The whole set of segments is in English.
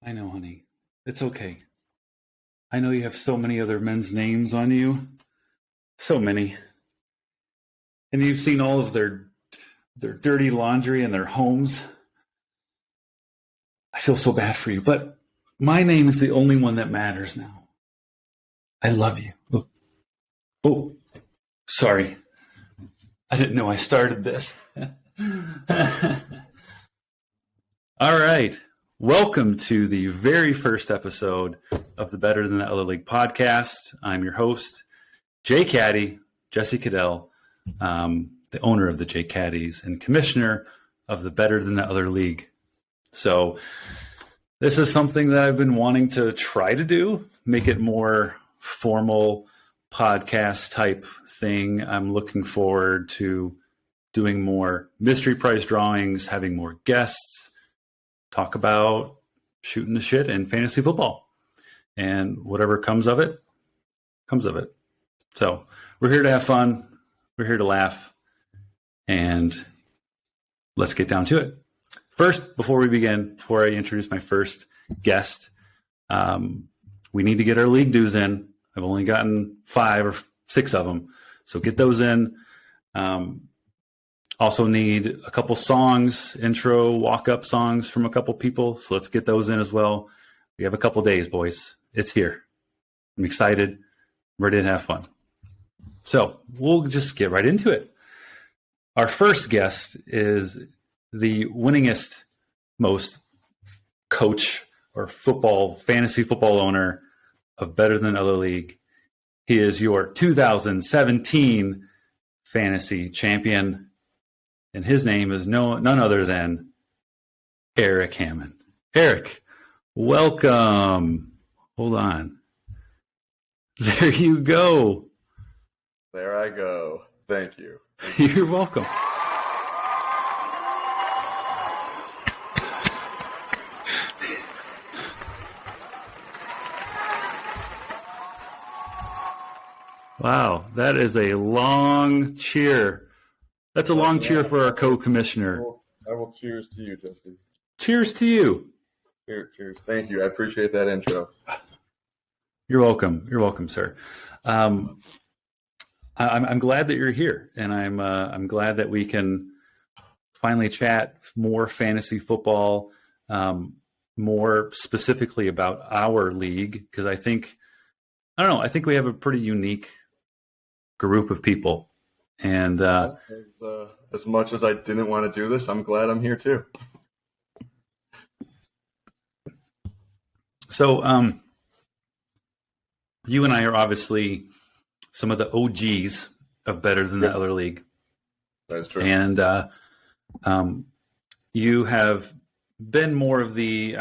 I know, honey. It's okay. I know you have so many other men's names on you. So many. And you've seen all of their dirty laundry in their homes. I feel so bad for you. But my name is the only one that matters now. I love you. Oh, sorry. I didn't know I started this. All right. Welcome to the very first episode of the Better Than the Other League podcast. I'm your host, Jay Caddy, Jesse Cadell, the owner of the Jay Caddies and commissioner of the Better Than the Other League. So this is something that I've been wanting to try to do, make it more formal podcast type thing. I'm looking forward to doing more mystery prize drawings, having more guests, talk about shooting the shit in fantasy football, and whatever comes of it, comes of it. So we're here to have fun. We're here to laugh, and let's get down to it. First, before I introduce my first guest, we need to get our league dues in. I've only gotten 5 or 6 of them, so get those in. Also need a couple songs, intro, walk-up songs from a couple people, so let's get those in as well. We have a couple days, boys. It's here. I'm excited, ready to have fun. So we'll just get right into it. Our first guest is the winningest, most coach or fantasy football owner of Better Than Other League. He is your 2017 fantasy champion, and his name is none other than Eric Hammond. Eric, welcome. Hold on. There you go. There I go. Thank you. You're welcome. Wow, that is a long cheer. That's a long cheer for our co-commissioner. I will cheers to you, Jesse. Cheers to you. Cheers. Thank you. I appreciate that intro. You're welcome. You're welcome, sir. I'm glad that you're here, and I'm glad that we can finally chat more fantasy football, more specifically about our league, because I think we have a pretty unique group of people. And as much as I didn't want to do this, I'm glad I'm here too. So you and I are obviously some of the OGs of Better Than the Other League. That's true. And you have been more of the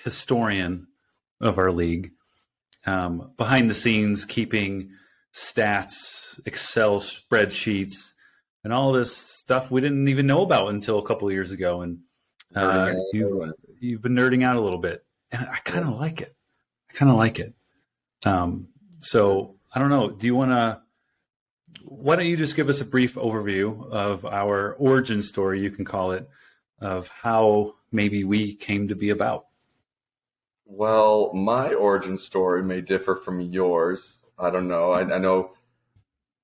historian of our league, behind the scenes, keeping stats, Excel spreadsheets, and all this stuff we didn't even know about until a couple of years ago. And you've been nerding out a little bit, and I kind of like it. So I don't know. Why don't you just give us a brief overview of our origin story, you can call it, of how maybe we came to be about? Well, my origin story may differ from yours. I don't know. I know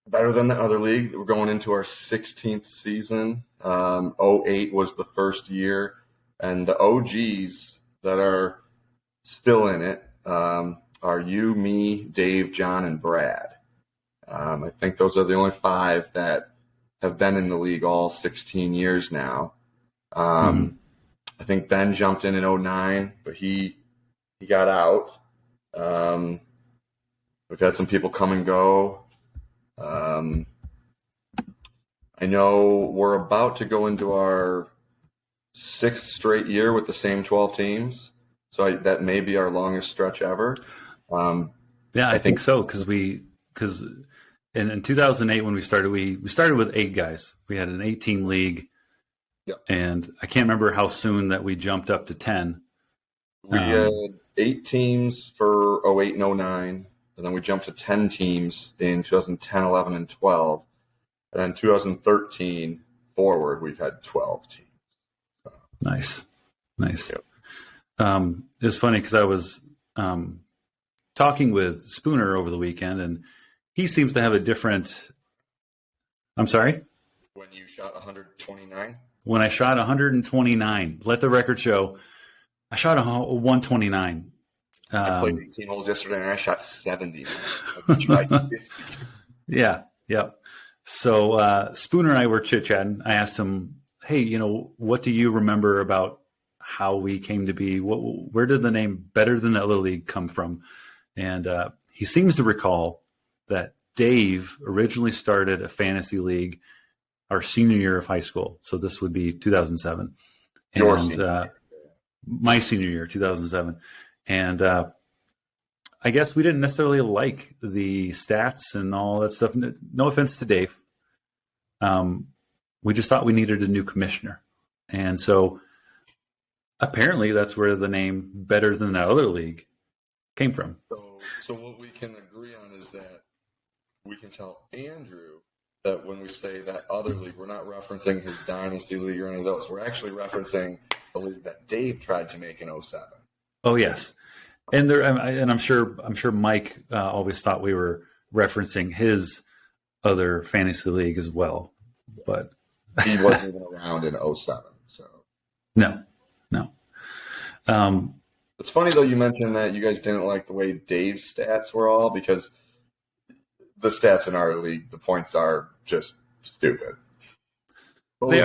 Better Than the Other League, we're going into our 16th season. 08 was the first year. And the OGs that are still in it are you, me, Dave, John, and Brad. I think those are the only 5 that have been in the league all 16 years now. I think Ben jumped in 09, but he got out. We've had some people come and go. I know we're about to go into our 6th straight year with the same 12 teams. So that may be our longest stretch ever. Yeah, I think so. Because in 2008 when we started with 8 guys. We had an 8-team league. Yep. And I can't remember how soon that we jumped up to 10. We had 8 teams for 08 and 09. And then we jumped to 10 teams in 2010, 11, and 12. And then 2013 forward, we've had 12 teams. Nice. Yep. It was funny because I was talking with Spooner over the weekend, and he seems to have a different. I'm sorry? When you shot 129? When I shot 129, let the record show, I shot a 129. I played 18 holes yesterday, and I shot 70. I tried 50. Yeah. So Spooner and I were chit-chatting. I asked him, hey, what do you remember about how we came to be? Where did the name Better Than That Other League come from? And he seems to recall that Dave originally started a fantasy league our senior year of high school. So this would be 2007. Your And senior. my senior year, 2007. And I guess we didn't necessarily like the stats and all that stuff. No offense to Dave. We just thought we needed a new commissioner. And so apparently that's where the name Better Than That Other League came from. So what we can agree on is that we can tell Andrew that when we say that other league, we're not referencing his dynasty league or any of those. We're actually referencing the league that Dave tried to make in 07. Oh, yes. And I'm sure Mike always thought we were referencing his other fantasy league as well, but he wasn't even around in 07. So no. It's funny though you mentioned that you guys didn't like the way Dave's stats were all, because the stats in our league, the points are just stupid. But They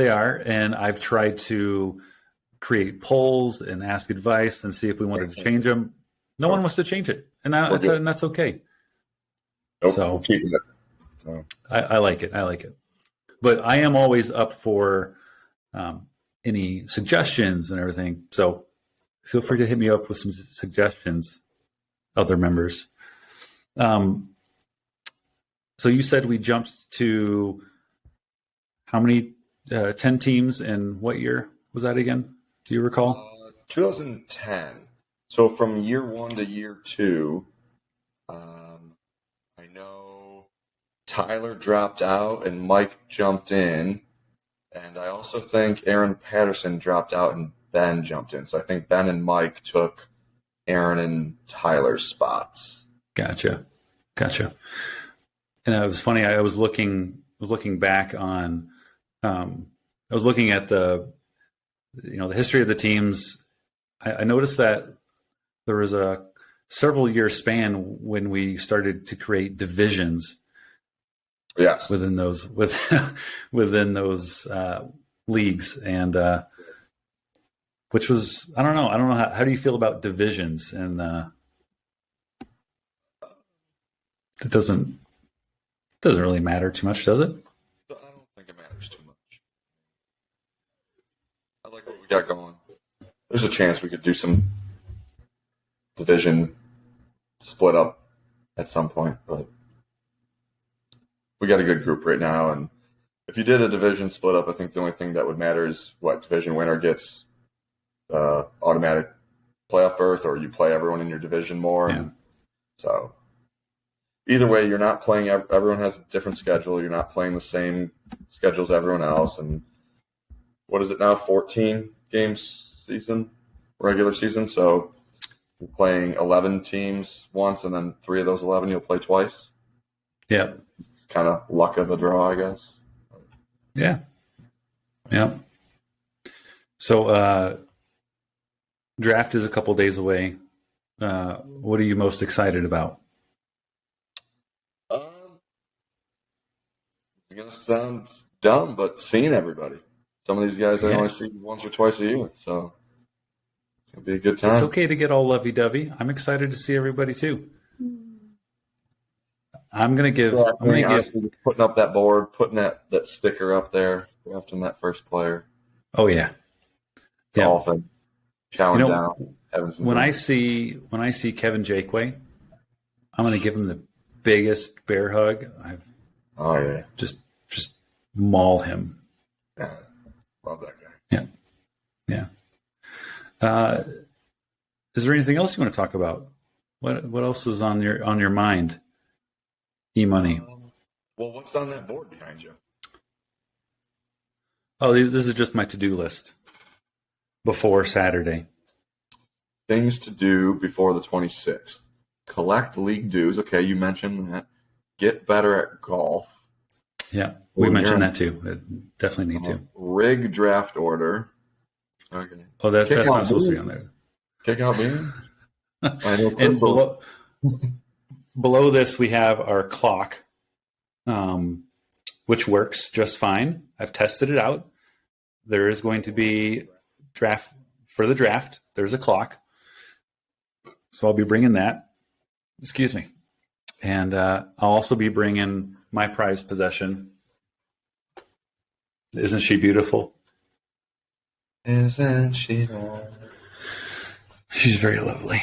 are, and I've tried to create polls and ask advice and see if we wanted to change them. No one wants to change it, and that's okay. Nope, so we'll keep it. So. I like it. But I am always up for any suggestions and everything. So feel free to hit me up with some suggestions, other members. So you said we jumped to how many 10 teams in what year was that again? Do you recall? 2010. So from year 1 to year 2, I know Tyler dropped out and Mike jumped in. And I also think Aaron Patterson dropped out and Ben jumped in. So I think Ben and Mike took Aaron and Tyler's spots. Gotcha. And it was funny. I was looking back on. I was looking at the history of the teams. I noticed that there was a several year span when we started to create divisions. Yes. Within those leagues, and which was I don't know how do you feel about divisions, and it doesn't really matter too much, does it? I don't think it matters too much. I like what we got going. There's a chance we could do some division split up at some point, but we got a good group right now, and if you did a division split up, I think the only thing that would matter is what division winner gets automatic playoff berth, or you play everyone in your division more. Yeah. So either way, you're not playing. Everyone has a different schedule. You're not playing the same schedule as everyone else. And what is it now? 14 games season, regular season. So you're playing 11 teams once, and then 3 of those 11 you'll play twice. Yeah. Kind of luck of the draw, I guess. Yeah. So draft is a couple days away. What are you most excited about? It's gonna sound dumb, but seeing everybody. Some of these guys I only see once or twice a year, so it's gonna be a good time. It's okay to get all lovey-dovey. I'm excited to see everybody too. I'm gonna give putting up that board, putting that sticker up there, drafting that first player. Oh yeah. Golfing, chowing down, having some when I see Kevin Jakeway, I'm gonna give him the biggest bear hug. Just maul him. Yeah, love that guy. Yeah. Is there anything else you want to talk about? What else is on your mind? E-money. Well, what's on that board behind you? Oh, this is just my to-do list. before Saturday? Things to do before the 26th. Collect league dues. Okay, you mentioned that. Get better at golf. Yeah, we mentioned that too. Definitely need to. Rig draft order. Okay. Oh, that's not supposed to be on there. Kick out bean. I know. And below this, we have our clock, which works just fine. I've tested it out. There is going to be draft for the draft. There's a clock, so I'll be bringing that. Excuse me, and I'll also be bringing my prized possession. Isn't she beautiful? Isn't she lovely? She's very lovely.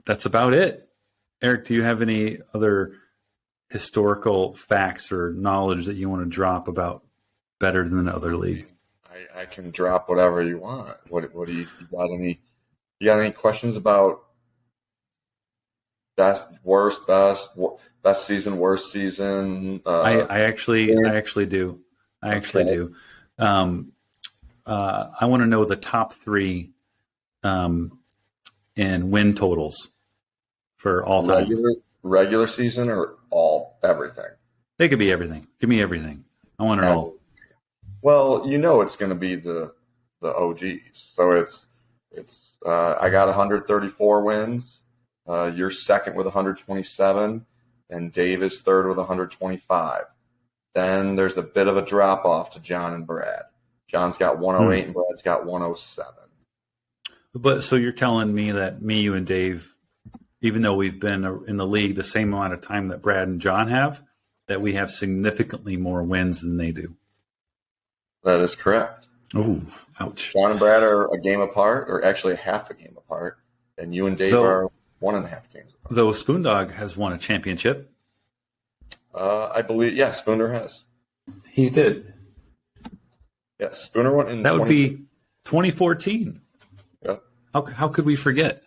That's about it. Eric, do you have any other historical facts or knowledge that you want to drop about Better Than the Other League? I can drop whatever you want. What do you got? You got any questions about best, worst, best season, worst season? I actually do. I want to know the top three in win totals for all time. Regular season or everything? They could be everything. Give me everything. I want it all. Well, it's going to be the OGs. So it's I got 134 wins. You're second with 127, and Dave is third with 125. Then there's a bit of a drop off to John and Brad. John's got 108 and Brad's got 107. But so you're telling me that me, you, and Dave, even though we've been in the league the same amount of time that Brad and John have, that we have significantly more wins than they do? That is correct. Oh, ouch. John and Brad are a game apart, or actually a half a game apart, and you and Dave are 1.5 games apart. Though Spoondog has won a championship. I believe, yeah, Spooner has. He did. Yes, Spooner won in That would be 2014. Yep. How could we forget?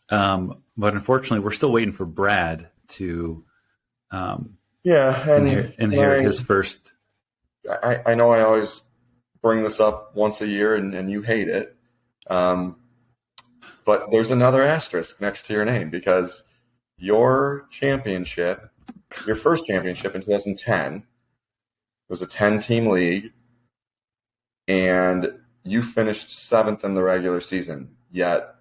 But unfortunately, we're still waiting for Brad to inherit his first. I know I always bring this up once a year, and you hate it. But there's another asterisk next to your name, because your first championship in 2010 was a 10-team league, and you finished 7th in the regular season, yet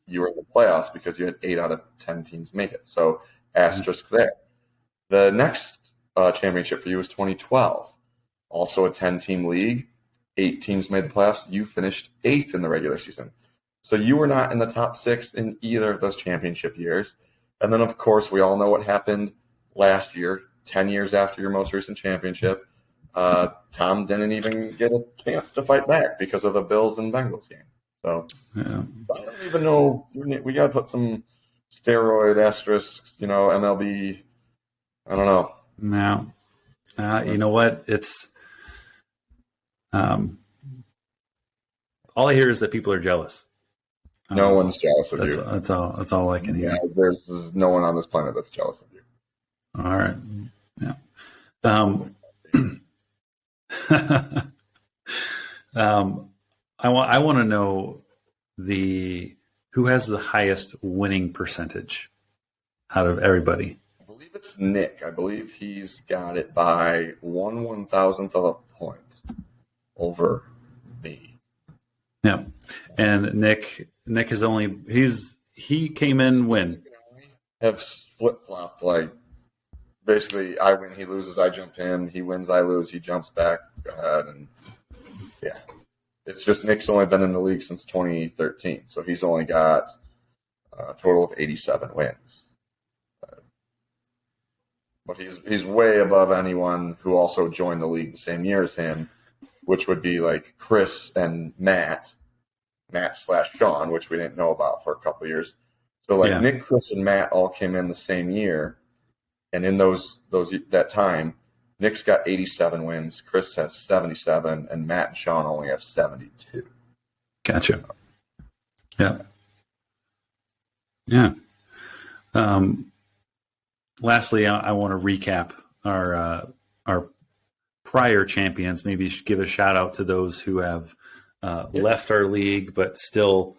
you were in the playoffs because you had 8 out of 10 teams make it. So asterisk there. The next championship for you was 2012, also a 10-team league. 8 teams made the playoffs. You finished 8th in the regular season. So you were not in the top 6 in either of those championship years. And then, of course, we all know what happened last year, 10 years after your most recent championship. Tom didn't even get a chance to fight back because of the Bills and Bengals game. So yeah. I don't even know. We got to put some steroid asterisks, MLB. I don't know. No. You know what? It's all I hear is that people are jealous. No one's jealous of you. That's all I can hear. Yeah, there's no one on this planet that's jealous of you. All right. Yeah. I want to know who has the highest winning percentage out of everybody. I believe it's Nick. I believe he's got it by 1/1000th of a point over me. Yeah, and Nick is he came in when have flip flopped, like basically I win, he loses, I jump in, he wins, I lose, he jumps back. Go ahead, and yeah, it's just Nick's only been in the league since 2013, so he's only got a total of 87 wins. But he's way above anyone who also joined the league the same year as him, which would be like Chris and Matt/Sean, which we didn't know about for a couple of years. So like Nick, Chris, and Matt all came in the same year, and in that time, Nick's got 87 wins, Chris has 77, and Matt and Sean only have 72. Gotcha. Yeah. Yeah. Lastly, I want to recap our prior champions, maybe you should give a shout out to those who have left our league, but still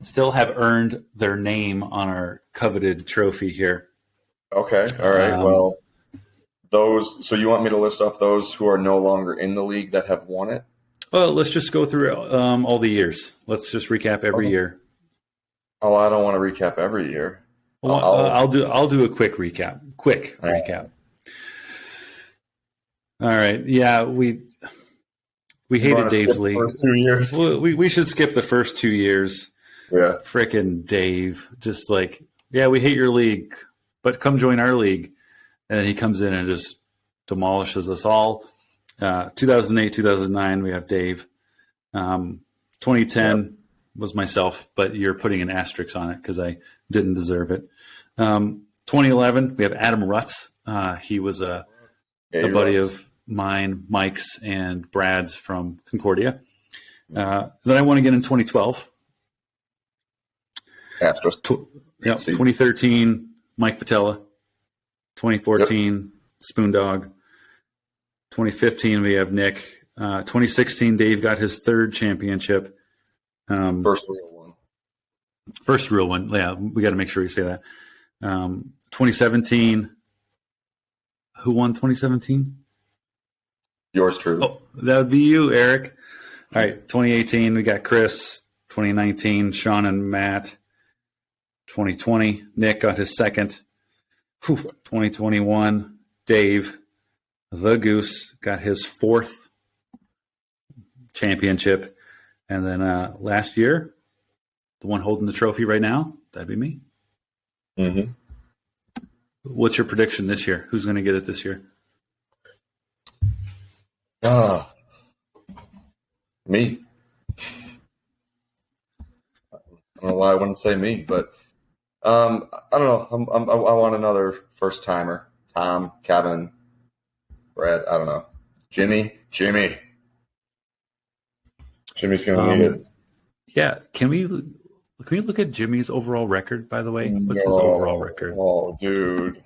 have earned their name on our coveted trophy here. Okay. All right. Well, so you want me to list off those who are no longer in the league that have won it? Well, let's just go through all the years. Let's just recap every year. Oh, I don't want to recap every year. Well, I'll do a quick recap. Recap. All right. Yeah, we hated Dave's league. First 2 years. We should skip the first 2 years. Yeah. Frickin' Dave, just like, yeah, we hate your league, but come join our league. And then he comes in and just demolishes us all. 2008, 2009, we have Dave. 2010 was myself, but you're putting an asterisk on it because I didn't deserve it. 2011, we have Adam Rutz. He was a buddy of mine, Mike's, and Brad's from Concordia. Then I won again in 2012. 2013, Mike Patella. 2014, Spoondog. 2015, we have Nick. 2016, Dave got his third championship. First real one. First real one. Yeah, we got to make sure we say that. 2017, who won 2017? Yours truly. Oh, that would be you, Eric. All right, 2018, we got Chris. 2019, Sean and Matt. 2020, Nick got his second. 2021, Dave, the Goose, got his fourth championship. And then last year, the one holding the trophy right now, that'd be me. Mm-hmm. What's your prediction this year? Who's going to get it this year? Me. I don't know why I wouldn't say me, but I don't know. I want another first timer. Tom, Kevin, Brad. I don't know. Jimmy's going to need it. Yeah. Can we look at Jimmy's overall record, by the way? What's his overall record? Oh, dude.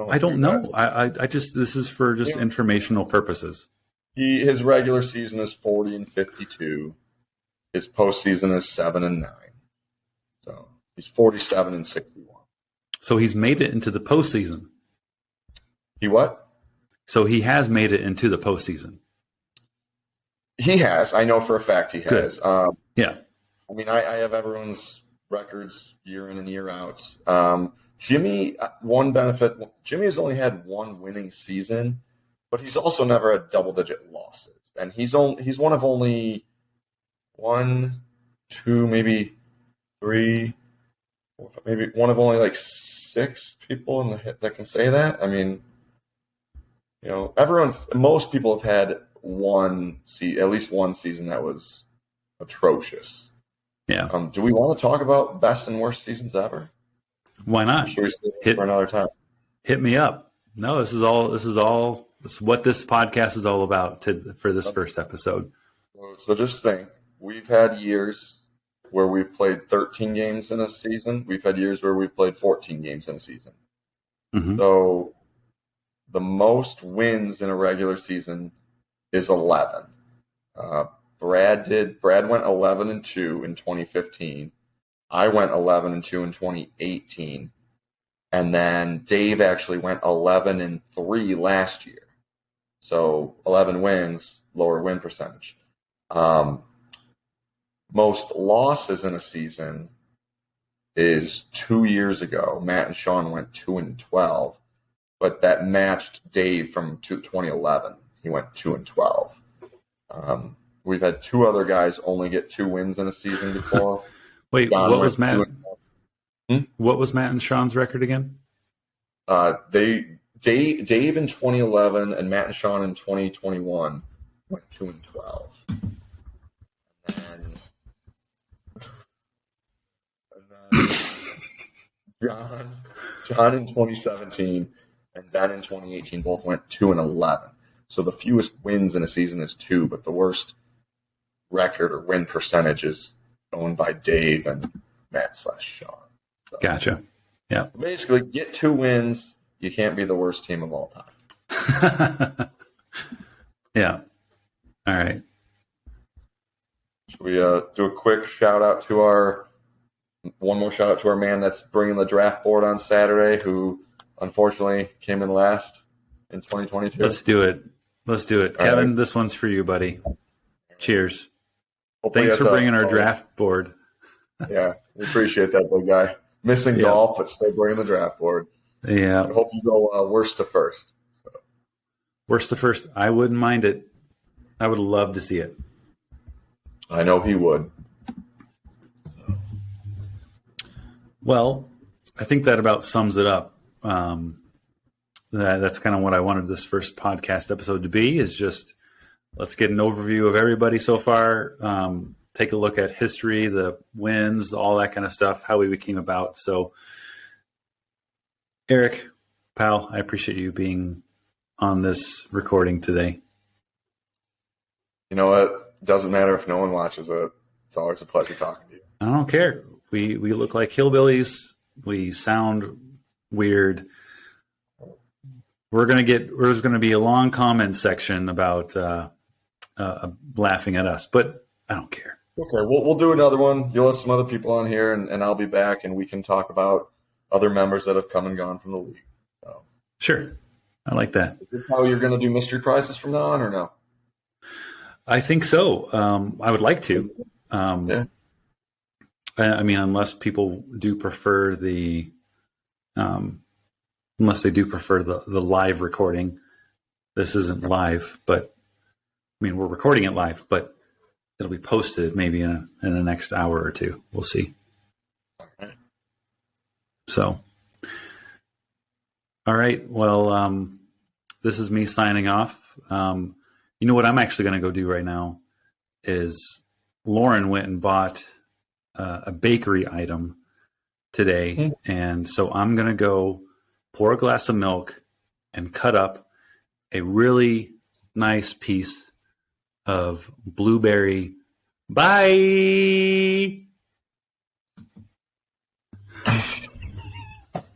I don't know. I just, this is for just informational purposes. His regular season is 40-52. His postseason is 7-9. So he's 47-61. So he's made it into the postseason. He what? So he has made it into the postseason. He has. I know for a fact he has. Yeah. I mean, I have everyone's records year in and year out. Jimmy, one benefit, Jimmy has only had one winning season, but he's also never had double-digit losses. And he's one of only 1, 2, maybe 3, maybe one of only like 6 people that can say that. I mean, you know, most people have had at least one season that was atrocious. Yeah. Do we want to talk about best and worst seasons ever? Why not? Should we save it for another time? Hit me up. No, this is what this podcast is all about for this first episode. So just think, we've had years where we've played 13 games in a season. We've had years where we've played 14 games in a season. Mm-hmm. So the most wins in a regular season is 11. Brad went 11-2 in 2015. I went 11-2 in 2018. And then Dave actually went 11-3 last year. So 11 wins, lower win percentage. Most losses in a season is 2 years ago. Matt and Sean went 2-12, but that matched Dave from 2011. He went 2-12. We've had 2 other guys only get 2 wins in a season before. Wait, what was Matt? What was Matt and Sean's record again? Dave in 2011 and Matt and Sean in 2021 went 2-12. And then John in 2017 and Ben in 2018 both went 2-11. So the fewest wins in a season is 2, but the worst record or win percentage is owned by Dave and Matt/Sean. So Gotcha. Yeah. basically, get 2 wins. You can't be the worst team of all time. Yeah. All right. Should we do a quick one more shout out to our man that's bringing the draft board on Saturday, who unfortunately came in last in 2022? Let's do it. All Kevin, right. this one's for you, buddy. Cheers. Hopefully Thanks that's for bringing our draft board. Yeah, we appreciate that, big guy. Missing Yeah. golf, but still bringing the draft board. Yeah. I hope you go worst to first. So. Worst to first. I wouldn't mind it. I would love to see it. I know he would. Well, I think that about sums it up. That's kind of what I wanted this first podcast episode to be, is just let's get an overview of everybody so far. Take a look at history, the wins, all that kind of stuff, how we came about. So, Eric, pal, I appreciate you being on this recording today. You know what? Doesn't matter if no one watches it. It's always a pleasure talking to you. I don't care. We look like hillbillies. We sound weird. There's going to be a long comment section about laughing at us, but I don't care. Okay, we'll do another one. You'll have some other people on here, and I'll be back, and we can talk about other members that have come and gone from the league. So. Sure. I like that. Is this how you're going to do mystery prizes from now on, or no? I think so. I would like to. Yeah. I mean, unless people do prefer the live recording. This isn't live, but I mean, we're recording it live, but it'll be posted maybe in the next hour or two. We'll see. Okay. So, all right. Well, this is me signing off. You know what I'm actually going to go do right now is Lauren went and bought a bakery item today. And so I'm going to go pour a glass of milk and cut up a really nice piece of blueberry. Bye.